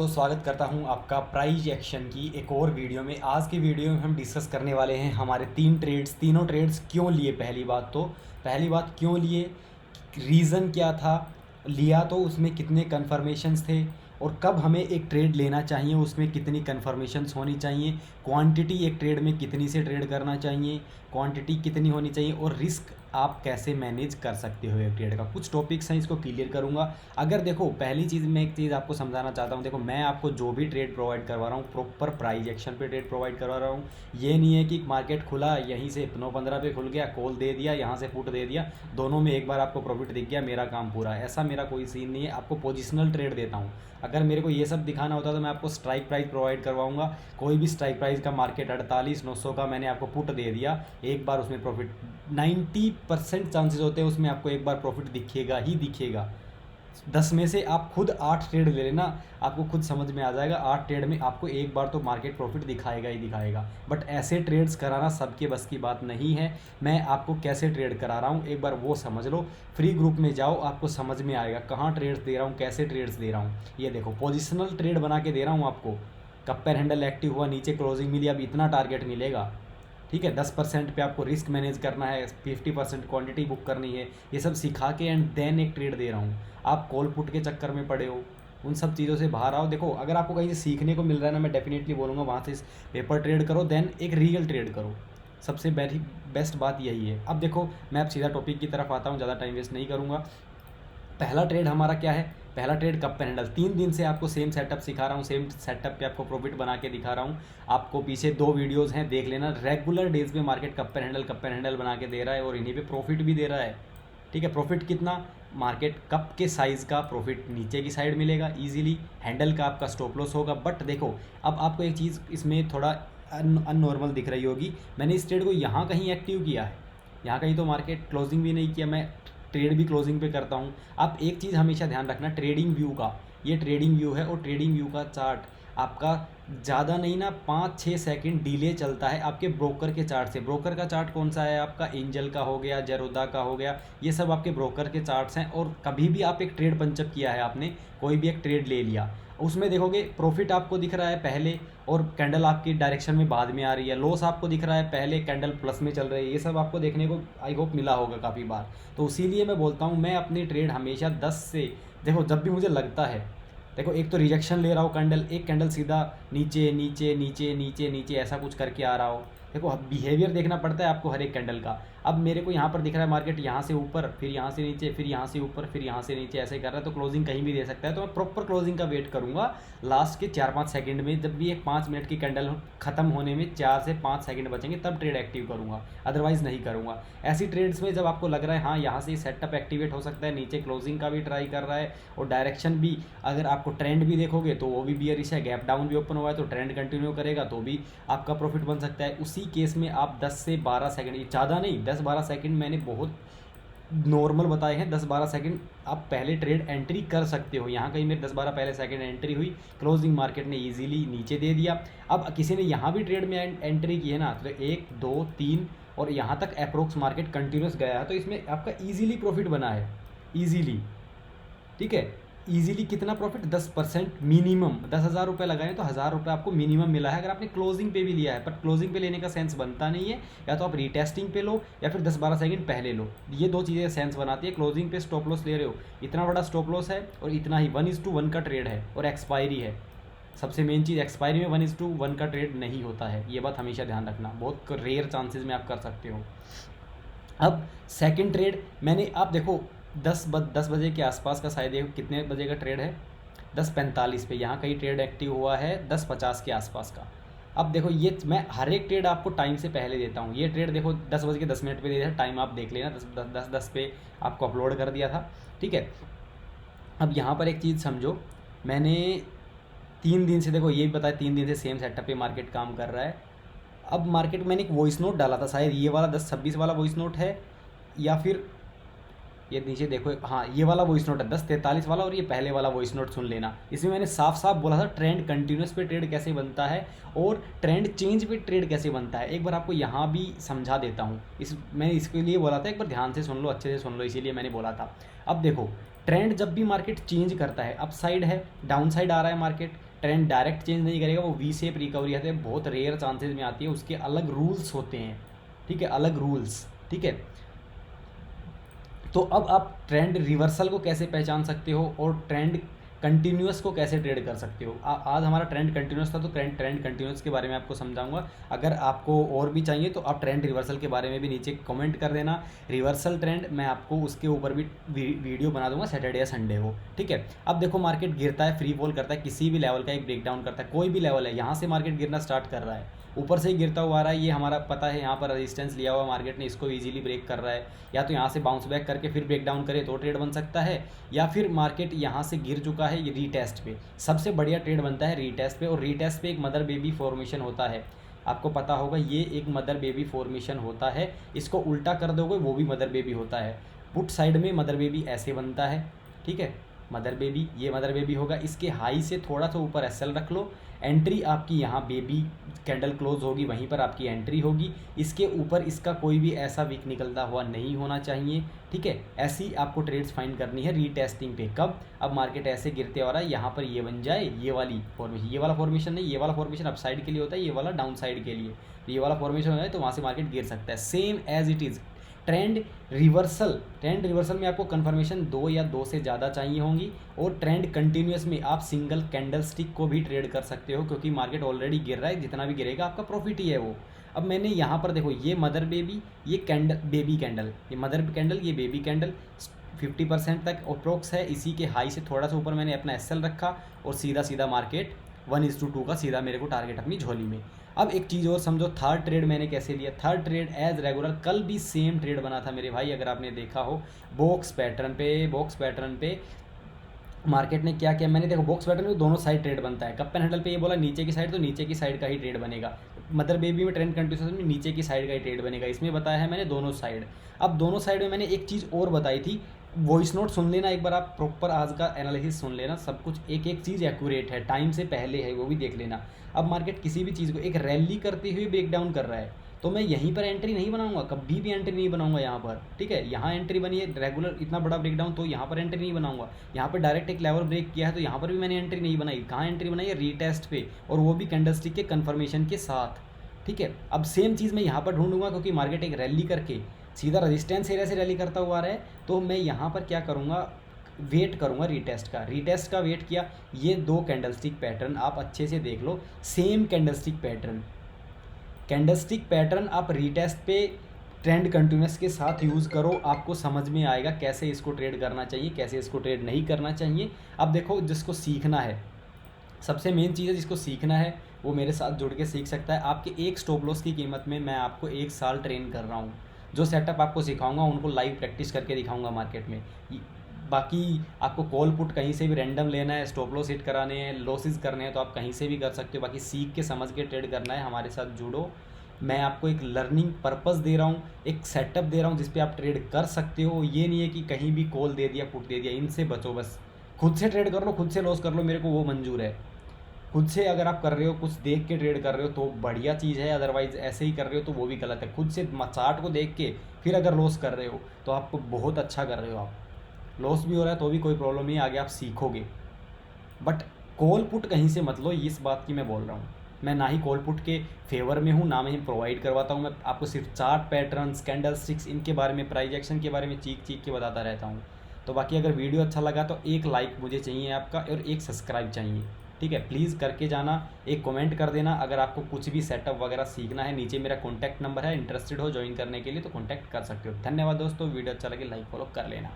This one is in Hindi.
तो स्वागत करता हूं आपका प्राइज एक्शन की एक और वीडियो में। आज की वीडियो में हम डिस्कस करने वाले हैं हमारे तीनों ट्रेड्स क्यों लिए। पहली बात क्यों लिए, रीज़न क्या था, लिया तो उसमें कितने कन्फर्मेशंस थे, और कब हमें एक ट्रेड लेना चाहिए, उसमें कितनी कन्फर्मेशंस होनी चाहिए, क्वांटिटी एक ट्रेड में कितनी से ट्रेड करना चाहिए, क्वांटिटी कितनी होनी चाहिए, और रिस्क आप कैसे मैनेज कर सकते हो एक ट्रेड का। कुछ टॉपिक्स हैं, इसको क्लियर करूंगा। अगर देखो, पहली चीज़ मैं एक चीज़ आपको समझाना चाहता हूँ। देखो, मैं आपको जो भी ट्रेड प्रोवाइड करवा रहा हूँ प्रॉपर प्राइज एक्शन पे ट्रेड प्रोवाइड करवा रहा हूँ। ये नहीं है कि मार्केट खुला, यहीं से 9:15 पे खुल गया, कॉल दे दिया, यहाँ से पुट दे दिया, दोनों में एक बार आपको प्रॉफिट दिख गया, मेरा काम पूरा। ऐसा मेरा कोई सीन नहीं है। आपको पोजिशनल ट्रेड देता हूँ। अगर मेरे को ये सब दिखाना होता तो मैं आपको स्ट्राइक प्राइस प्रोवाइड करवाऊंगा। कोई भी स्ट्राइक प्राइस का मार्केट 48,900 का मैंने आपको पुट दे दिया, एक बार उसमें प्रॉफिट 90% चांसेस होते हैं उसमें आपको एक बार प्रॉफिट दिखेगा ही दिखेगा। 10 में से आप खुद 8 ट्रेड ले लेना, आपको खुद समझ में आ जाएगा। 8 ट्रेड में आपको एक बार तो मार्केट प्रॉफिट दिखाएगा ही दिखाएगा। बट ऐसे ट्रेड्स कराना सबके बस की बात नहीं है। मैं आपको कैसे ट्रेड करा रहा हूँ एक बार वो समझ लो। फ्री ग्रुप में जाओ, आपको समझ में आएगा कहाँ ट्रेड्स दे रहा हूँ, कैसे ट्रेड्स दे रहा हूँ। ये देखो, पोजिशनल ट्रेड बना के दे रहा हूँ आपको। कप्पर हैंडल एक्टिव हुआ, नीचे क्लोजिंग मिली, अब इतना टारगेट मिलेगा, ठीक है। 10% पे आपको रिस्क मैनेज करना है, 50% क्वांटिटी बुक करनी है, ये सब सिखा के एंड देन एक ट्रेड दे रहा हूँ। आप कॉल पुट के चक्कर में पड़े हो, उन सब चीज़ों से बाहर आओ। देखो, अगर आपको कहीं से सीखने को मिल रहा है ना, मैं डेफिनेटली बोलूँगा वहाँ से पेपर ट्रेड करो, देन एक रियल ट्रेड करो। सबसे बेस्ट बात यही है। अब देखो, मैं अब सीधा टॉपिक की तरफ आता हूँ, ज़्यादा टाइम वेस्ट नहीं करूँगा। पहला ट्रेड हमारा क्या है? पहला ट्रेड कप हैंडल। 3 दिन से आपको सेम सेटअप सिखा रहा हूँ, सेम सेटअप पे आपको प्रॉफिट बना के दिखा रहा हूँ। आपको पीछे 2 वीडियोस हैं, देख लेना। रेगुलर डेज में मार्केट कप हैंडल बना के दे रहा है और इन्हीं पे प्रॉफिट भी दे रहा है, ठीक है। प्रॉफिट कितना? मार्केट कप के साइज़ का प्रॉफिट नीचे की साइड मिलेगा ईजिली। हैंडल का आपका स्टॉप लॉस होगा। बट देखो, अब आपको एक चीज़ इसमें थोड़ा अननॉर्मल दिख रही होगी। मैंने इस ट्रेड को यहाँ कहीं एक्टिव किया है, यहाँ कहीं तो मार्केट क्लोजिंग भी नहीं किया। मैं ट्रेड भी क्लोजिंग पे करता हूँ। आप एक चीज़ हमेशा ध्यान रखना, ट्रेडिंग व्यू का। ये ट्रेडिंग व्यू है, और ट्रेडिंग व्यू का चार्ट आपका ज़्यादा नहीं ना, 5-6 सेकंड डिले चलता है आपके ब्रोकर के चार्ट से। ब्रोकर का चार्ट कौन सा है आपका? एंजल का हो गया, जेरोदा का हो गया, ये सब आपके ब्रोकर के चार्ट्स हैं। और कभी भी आप एक ट्रेड पंचअप किया है, आपने कोई भी एक ट्रेड ले लिया, उसमें देखोगे प्रॉफिट आपको दिख रहा है पहले, और कैंडल आपकी डायरेक्शन में बाद में आ रही है। लॉस आपको दिख रहा है पहले, कैंडल प्लस में चल रही है। ये सब आपको देखने को आई होप मिला होगा काफ़ी बार। तो इसीलिए मैं बोलता हूँ, मैं अपनी ट्रेड हमेशा 10 से, देखो जब भी मुझे लगता है, देखो एक तो रिजेक्शन ले रहा हो कैंडल, एक कैंडल सीधा नीचे नीचे नीचे नीचे नीचे ऐसा कुछ करके आ रहा हो, देखो बिहेवियर देखना पड़ता है आपको हर एक कैंडल का। अब मेरे को यहाँ पर दिख रहा है मार्केट यहाँ से ऊपर, फिर यहाँ से नीचे, फिर यहाँ से ऊपर, फिर यहाँ से नीचे, ऐसे कर रहा है, तो क्लोजिंग कहीं भी दे सकता है। तो मैं प्रॉपर क्लोजिंग का वेट करूँगा लास्ट के 4-5 सेकंड में। जब भी एक 5 मिनट की कैंडल खत्म होने में 4 से 5 सेकंड बचेंगे, तब ट्रेड एक्टिव करूँगा, अदरवाइज़ नहीं करूँगा। ऐसी ट्रेड्स में जब आपको लग रहा है हाँ यहाँ से सेटअप एक्टिवेट हो सकता है, नीचे क्लोजिंग का भी ट्राई कर रहा है, और डायरेक्शन भी, अगर आपको ट्रेंड भी देखोगे तो वो भी बियरिश है, गैप डाउन भी ओपन हुआ है, तो ट्रेंड कंटिन्यू करेगा तो भी आपका प्रॉफिट बन सकता है। उसी केस में आप 10 से 12 सेकंड, ज़्यादा नहीं, 10-12 सेकंड मैंने बहुत नॉर्मल बताए हैं। 10-12 सेकंड आप पहले ट्रेड एंट्री कर सकते हो। यहाँ कहीं मेरे 10-12 पहले सेकंड एंट्री हुई, क्लोजिंग मार्केट ने इजीली नीचे दे दिया। अब किसी ने यहाँ भी ट्रेड में एंट्री की है ना, तो 1 2 3 और यहाँ तक अप्रोक्स मार्केट कंटिन्यूस गया है, तो इसमें आपका ईजिली प्रॉफिट बना है, ईजिली, ठीक है। ईजिली कितना प्रॉफिट? 10% मिनिमम। 10,000 रुपये लगाए तो 1,000 रुपये आपको मिनिमम मिला है, अगर आपने क्लोजिंग पे भी लिया है। पर क्लोजिंग पे लेने का सेंस बनता नहीं है, या तो आप रीटेस्टिंग पे लो या फिर 10-12 सेकंड पहले लो। ये 2 चीज़ें सेंस बनाती है। क्लोजिंग पे स्टॉप लॉस ले रहे हो, इतना बड़ा स्टॉप लॉस है, और इतना ही 1:1 का ट्रेड है, और एक्सपायरी है। सबसे मेन चीज़, एक्सपायरी में 1:1 का ट्रेड नहीं होता है, ये बात हमेशा ध्यान रखना। बहुत रेयर चांसेस में आप कर सकते हो। अब सेकंड ट्रेड मैंने, आप देखो 10 बजे के आसपास का, शायद ये कितने बजे का ट्रेड है, 10:45 पे यहाँ कहीं ट्रेड एक्टिव हुआ है, 10:50 के आसपास का। अब देखो, ये मैं हर एक ट्रेड आपको टाइम से पहले देता हूँ। ये ट्रेड देखो 10:10 पे दे दिया, टाइम आप देख लेना, 10:10 पे आपको अपलोड कर दिया था, ठीक है। अब यहाँ पर एक चीज़ समझो, मैंने 3 दिन से, देखो ये भी बताया 3 दिन से सेम सेटअप पे मार्केट काम कर रहा है। अब मार्केट, मैंने एक वॉइस नोट डाला था, शायद ये वाला 10:26 वाला वॉइस नोट है, या फिर ये नीचे देखो, हाँ ये वाला वॉइस नोट है 10:43 वाला, और ये पहले वाला वॉइस नोट सुन लेना। इसमें मैंने साफ साफ बोला था ट्रेंड कंटिन्यूस पे ट्रेड कैसे बनता है, और ट्रेंड चेंज पे ट्रेड कैसे बनता है। एक बार आपको यहाँ भी समझा देता हूँ। मैंने इसके लिए बोला था, एक बार ध्यान से सुन लो, अच्छे से सुन लो, इसीलिए मैंने बोला था। अब देखो, ट्रेंड जब भी मार्केट चेंज करता है, अप साइड है, डाउन साइड आ रहा है मार्केट, ट्रेंड डायरेक्ट चेंज नहीं करेगा, वो वी शेप रिकवरी आती है, बहुत रेयर चांसेस में आती है, उसके अलग रूल्स होते हैं, ठीक है, अलग रूल्स, ठीक है। तो अब आप ट्रेंड रिवर्सल को कैसे पहचान सकते हो और ट्रेंड कंटिन्यूस को कैसे ट्रेड कर सकते हो। आज हमारा ट्रेंड कंटिन्यूस था, तो ट्रेंड कंटिन्यूस के बारे में आपको समझाऊंगा। अगर आपको और भी चाहिए तो आप ट्रेंड रिवर्सल के बारे में भी नीचे कमेंट कर देना। रिवर्सल ट्रेंड मैं आपको उसके ऊपर भी वीडियो बना दूंगा सैटरडे या संडे को, ठीक है। अब देखो मार्केट गिरता है, फ्री फॉल करता है, किसी भी लेवल का एक ब्रेकडाउन करता है, कोई भी लेवल है, यहाँ से मार्केट गिरना स्टार्ट कर रहा है, ऊपर से ही गिरता हुआ आ रहा है, ये हमारा पता है, यहाँ पर रेजिस्टेंस लिया हुआ मार्केट ने, इसको इजीली ब्रेक कर रहा है, या तो यहाँ से बाउंस बैक करके फिर ब्रेक डाउन करे तो ट्रेड बन सकता है, या फिर मार्केट यहाँ से गिर चुका है, ये रीटेस्ट पे सबसे बढ़िया ट्रेड बनता है रीटेस्ट पे। और रीटेस्ट पे एक मदर बेबी फॉर्मेशन होता है, आपको पता होगा, ये एक मदर बेबी फॉर्मेशन होता है, इसको उल्टा कर दोगे वो भी मदर बेबी होता है। पुट साइड में मदर बेबी ऐसे बनता है, ठीक है, मदर बेबी, ये मदर बेबी होगा, इसके हाई से थोड़ा सा ऊपर एसएल रख लो, एंट्री आपकी यहाँ बेबी कैंडल क्लोज होगी, वहीं पर आपकी एंट्री होगी, इसके ऊपर इसका कोई भी ऐसा वीक निकलता हुआ नहीं होना चाहिए, ठीक है। ऐसी आपको ट्रेड्स फाइंड करनी है रीटेस्टिंग पे। कब? अब मार्केट ऐसे गिरते हो रहा है, यहाँ पर ये बन जाए ये वाली फॉर्मेशन, ये वाला फॉर्मेशन नहीं, ये वाला फॉर्मेशन अप साइड के लिए होता है, ये वाला डाउन साइड के लिए, तो ये वाला फॉर्मेशन हो जाए तो वहाँ से मार्केट गिर सकता है। Same as it is trend reversal में आपको कंफर्मेशन 2 या 2 से ज़्यादा चाहिए होंगी, और ट्रेंड कंटिन्यूस में आप सिंगल कैंडल स्टिक को भी ट्रेड कर सकते हो, क्योंकि मार्केट ऑलरेडी गिर रहा है, जितना भी गिरेगा आपका प्रॉफिट ही है वो। अब मैंने यहाँ पर देखो, ये मदर बेबी, ये कैंडल बेबी कैंडल, ये मदर कैंडल, ये बेबी कैंडल 50% तक अप्रोक्स है, इसी के हाई से थोड़ा सा ऊपर मैंने अपना एसएल रखा, और सीधा सीधा मार्केट 1:2 का सीधा मेरे को टारगेट अपनी झोली में। अब एक चीज़ और समझो, थर्ड ट्रेड मैंने कैसे लिया। थर्ड ट्रेड एज रेगुलर, कल भी सेम ट्रेड बना था मेरे भाई, अगर आपने देखा हो, बॉक्स पैटर्न पे मार्केट ने क्या किया, मैंने देखो बॉक्स पैटर्न में दोनों साइड ट्रेड बनता है, कप एंड हैंडल पे ये बोला नीचे की साइड, तो नीचे की साइड का ही ट्रेड बनेगा। मदर बेबी में ट्रेंड कंटिन्यूस में नीचे की साइड का ही ट्रेड बनेगा, इसमें बताया है मैंने दोनों साइड। अब दोनों साइड में मैंने एक चीज़ और बताई थी, वॉइस नोट सुन लेना एक बार, आप प्रॉपर आज का एनालिसिस सुन लेना, सब कुछ एक एक चीज़ एक्यूरेट है, टाइम से पहले है, वो भी देख लेना। अब मार्केट किसी भी चीज़ को एक रैली करते हुए ब्रेक डाउन कर रहा है, तो मैं यहीं पर एंट्री नहीं बनाऊंगा, कभी भी एंट्री नहीं बनाऊंगा यहाँ पर, ठीक है। यहाँ एंट्री बनी है रेगुलर, इतना बड़ा ब्रेकडाउन, तो यहाँ पर एंट्री नहीं बनाऊंगा। यहाँ पर डायरेक्ट एक लेवल ब्रेक किया है, तो यहाँ पर भी मैंने एंट्री नहीं बनाई। कहाँ एंट्री बनाई है? रीटेस्ट पे, और वो भी कैंडलस्टिक के कन्फर्मेशन के साथ, ठीक है। अब सेम चीज़ मैं यहाँ पर ढूंढूंगा, क्योंकि मार्केट एक रैली करके सीधा रेजिस्टेंस एरिया से रैली करता हुआ आ रहा है, तो मैं यहाँ पर क्या करूँगा, वेट करूँगा रीटेस्ट का वेट किया। ये 2 कैंडलस्टिक पैटर्न आप अच्छे से देख लो, सेम कैंडलस्टिक पैटर्न आप रीटेस्ट पे ट्रेंड कंटिन्यूस के साथ यूज़ करो, आपको समझ में आएगा कैसे इसको ट्रेड करना चाहिए, कैसे इसको ट्रेड नहीं करना चाहिए। अब देखो, जिसको सीखना है, सबसे मेन चीज़ है, जिसको सीखना है वो मेरे साथ जुड़ के सीख सकता है। आपके एक स्टॉप लॉस की कीमत में मैं आपको 1 साल ट्रेन कर रहा हूँ। जो सेटअप आपको सिखाऊंगा उनको लाइव प्रैक्टिस करके दिखाऊंगा मार्केट में। बाकी आपको कॉल पुट कहीं से भी रैंडम लेना है, स्टॉप लॉस हिट कराने हैं, लॉसेस करने हैं, तो आप कहीं से भी कर सकते हो। बाकी सीख के समझ के ट्रेड करना है, हमारे साथ जुड़ो। मैं आपको एक लर्निंग पर्पस दे रहा हूँ, एक सेटअप दे रहा हूँ जिस पे आप ट्रेड कर सकते हो। ये नहीं है कि कहीं भी कॉल दे दिया, पुट दे दिया, इनसे बचो। बस खुद से ट्रेड कर लो, खुद से लॉस कर लो, मेरे को वो मंजूर है। खुद से अगर आप कर रहे हो, कुछ देख के ट्रेड कर रहे हो तो बढ़िया चीज़ है, अदरवाइज ऐसे ही कर रहे हो तो वो भी गलत है। खुद से चार्ट को देख के फिर अगर लॉस कर रहे हो तो आपको बहुत अच्छा कर रहे हो, आप लॉस भी हो रहा है तो भी कोई प्रॉब्लम नहीं, आगे आप सीखोगे। बट कॉल पुट कहीं से मत लो, इस बात की मैं बोल रहा हूँ। मैं ना ही कॉल पुट के फेवर में हूँ, ना मैं ही प्रोवाइड करवाता हूँ। मैं आपको सिर्फ चार्ट पैटर्न्स, कैंडल स्टिक्स, इनके बारे में, प्राइस एक्शन के बारे में चीख के बताता रहता हूँ। तो बाकी अगर वीडियो अच्छा लगा तो एक लाइक मुझे चाहिए आपका, और एक सब्सक्राइब चाहिए, ठीक है। प्लीज़ करके जाना, एक कमेंट कर देना अगर आपको कुछ भी सेटअप वगैरह सीखना है। नीचे मेरा कॉन्टैक्ट नंबर है, इंटरेस्टेड हो ज्वाइन करने के लिए तो कॉन्टैक्ट कर सकते हो। धन्यवाद दोस्तों, वीडियो अच्छा लगे लाइक फॉलो कर लेना।